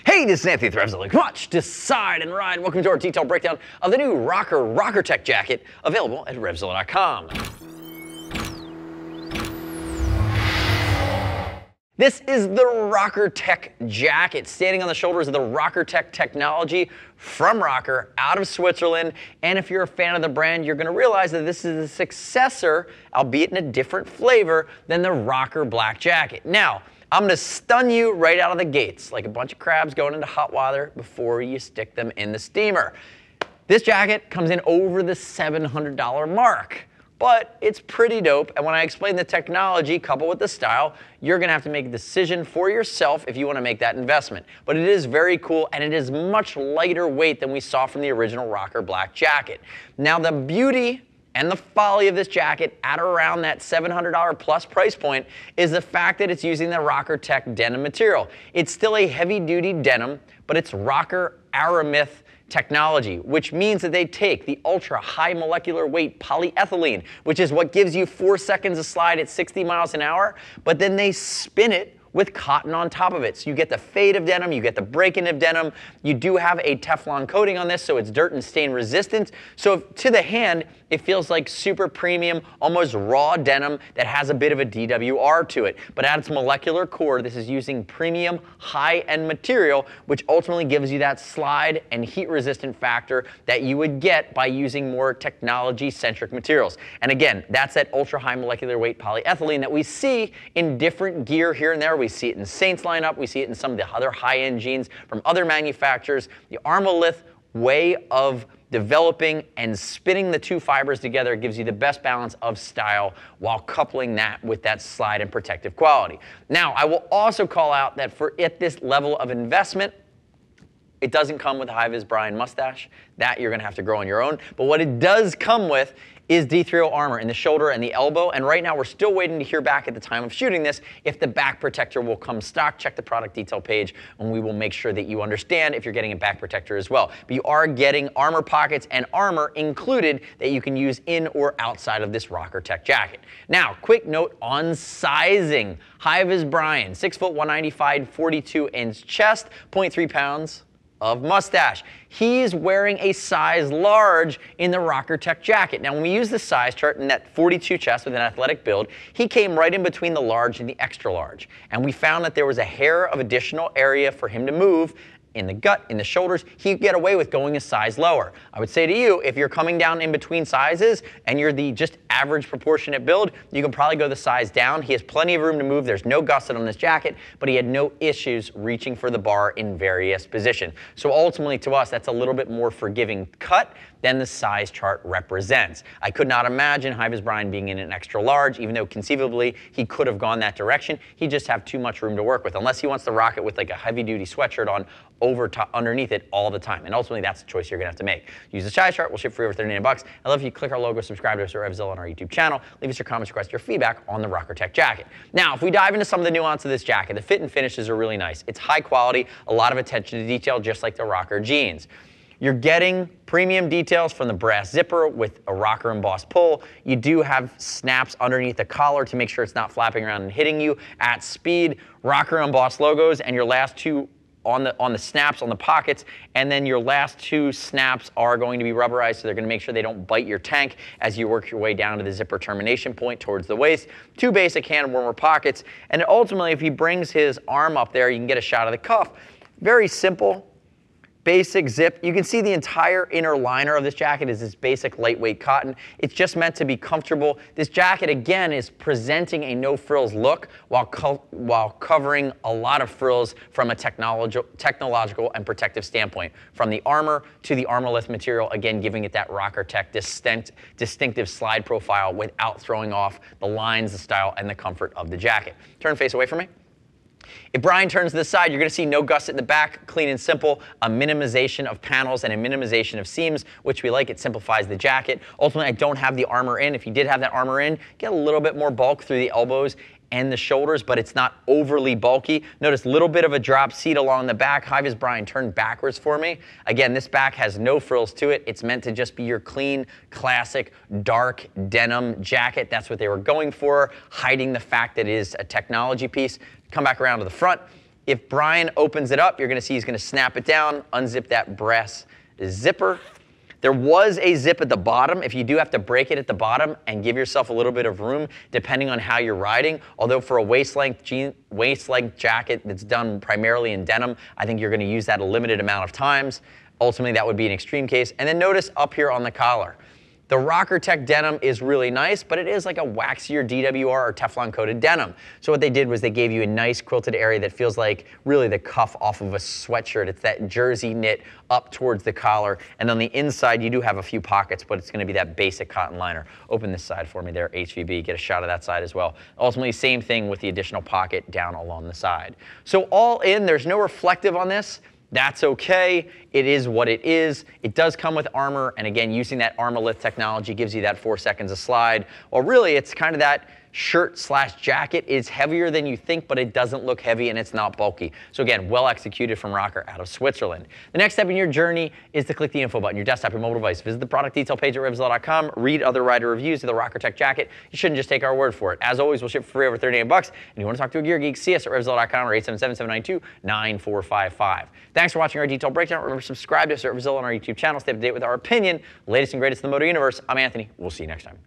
Hey, this is Anthony with RevZilla. Watch, decide, and ride. Welcome to our detailed breakdown of the new Rokker Rokkertech jacket, available at RevZilla.com. This is the Rokkertech jacket, standing on the shoulders of the Rokkertech technology from Rokker, out of Switzerland. And if you're a fan of the brand, you're gonna realize that this is a successor, albeit in a different flavor, than the Rokker black jacket. Now, I'm gonna stun you right out of the gates, like a bunch of crabs going into hot water before you stick them in the steamer. This jacket comes in over the $700 mark, but it's pretty dope. And when I explain the technology coupled with the style, you're gonna have to make a decision for yourself if you wanna make that investment. But it is very cool, and it is much lighter weight than we saw from the original Rokker black jacket. Now, the beauty and the folly of this jacket at around that $700 plus price point is the fact that it's using the Rokkertech denim material. It's still a heavy duty denim, but it's Rokker Aramith technology, which means that they take the ultra high molecular weight polyethylene, which is what gives you 4 seconds of slide at 60 miles an hour, but then they spin it with cotton on top of it. So you get the fade of denim, you get the break-in of denim. You do have a Teflon coating on this, so it's dirt and stain resistant. So to the hand, it feels like super premium, almost raw denim that has a bit of a DWR to it. But at its molecular core, this is using premium high-end material, which ultimately gives you that slide and heat-resistant factor that you would get by using more technology-centric materials. And again, that's that ultra-high molecular weight polyethylene that we see in different gear here and there. We see it in Saints lineup, we see it in some of the other high-end jeans from other manufacturers. The Armolith way of developing and spinning the two fibers together gives you the best balance of style while coupling that with that slide and protective quality. Now, I will also call out that at this level of investment, it doesn't come with a Hi-Viz Brian mustache. That you're gonna have to grow on your own. But what it does come with is D3O armor in the shoulder and the elbow. And right now we're still waiting to hear back at the time of shooting this if the back protector will come stock. Check the product detail page and we will make sure that you understand if you're getting a back protector as well. But you are getting armor pockets and armor included that you can use in or outside of this Rokkertech jacket. Now, quick note on sizing. Hi-Viz Brian, 6 foot 195, 42-inch chest, 0.3 pounds of mustache. He's wearing a size large in the Rokkertech jacket. Now, when we use the size chart in that 42 chest with an athletic build, he came right in between the large and the extra large. And we found that there was a hair of additional area for him to move in the gut, in the shoulders. He'd get away with going a size lower. I would say to you, if you're coming down in between sizes and you're the just average proportionate build, you can probably go the size down. He has plenty of room to move. There's no gusset on this jacket, but he had no issues reaching for the bar in various positions. So ultimately to us, that's a little bit more forgiving cut than the size chart represents. I could not imagine Hi-Viz Brian being in an extra large, even though conceivably he could have gone that direction. He just have too much room to work with, unless he wants to rock it with like a heavy duty sweatshirt on over top, underneath it all the time. And ultimately that's the choice you're gonna have to make. Use the size chart, we'll ship for over 39 bucks. I love if you click our logo, subscribe to us at RevZilla on our YouTube channel, leave us your comments, request your feedback on the Rokkertech jacket. Now, if we dive into some of the nuance of this jacket, the fit and finishes are really nice. It's high quality, a lot of attention to detail, just like the Rokker jeans. You're getting premium details from the brass zipper with a Rokker embossed pull. You do have snaps underneath the collar to make sure it's not flapping around and hitting you at speed. Rokker embossed logos, and your last two on the snaps on the pockets, and then your last two snaps are going to be rubberized, so they're going to make sure they don't bite your tank as you work your way down to the zipper termination point towards the waist. Two basic hand warmer pockets, and ultimately if he brings his arm up there, you can get a shot of the cuff. Very simple, basic zip. You can see the entire inner liner of this jacket is this basic lightweight cotton. It's just meant to be comfortable. This jacket, again, is presenting a no-frills look while covering a lot of frills from a technological and protective standpoint. From the armor to the Armolith material, again, giving it that Rokkertech distinctive slide profile without throwing off the lines, the style, and the comfort of the jacket. Turn face away from me. If Brian turns to the side, you're going to see no gusset in the back, clean and simple, a minimization of panels and a minimization of seams, which we like. It simplifies the jacket. Ultimately, I don't have the armor in. If you did have that armor in, get a little bit more bulk through the elbows and the shoulders, but it's not overly bulky. Notice a little bit of a drop seat along the back. Hi-Viz Brian, turn backwards for me. Again, this back has no frills to it. It's meant to just be your clean, classic, dark denim jacket. That's what they were going for, hiding the fact that it is a technology piece. Come back around to the front. If Brian opens it up, you're gonna see he's gonna snap it down, unzip that brass zipper. There was a zip at the bottom. If you do have to break it at the bottom and give yourself a little bit of room, depending on how you're riding, although for a waist-length jacket that's done primarily in denim, I think you're gonna use that a limited amount of times. Ultimately, that would be an extreme case. And then notice up here on the collar. The Rokkertech denim is really nice, but it is like a waxier DWR or Teflon coated denim. So what they did was they gave you a nice quilted area that feels like really the cuff off of a sweatshirt. It's that jersey knit up towards the collar. And on the inside, you do have a few pockets, but it's gonna be that basic cotton liner. Open this side for me there, HVB, get a shot of that side as well. Ultimately, same thing with the additional pocket down along the side. So all in, there's no reflective on this. That's okay. It is what it is. It does come with armor, and again, using that armor lift technology gives you that 4 seconds of slide. Well, really, it's kind of that shirt/jacket. It's heavier than you think, but it doesn't look heavy and it's not bulky. So again, well executed from Rokker out of Switzerland. The next step in your journey is to click the info button, your desktop, your mobile device. Visit the product detail page at RevZilla.com. Read other rider reviews of the Rokkertech jacket. You shouldn't just take our word for it. As always, we'll ship for free over 38 bucks. And if you want to talk to a gear geek, see us at RevZilla.com or 877-792-9455. Thanks for watching our detailed breakdown. Remember, subscribe to us at RevZilla on our YouTube channel. Stay up to date with our opinion, latest and greatest in the motor universe. I'm Anthony. We'll see you next time.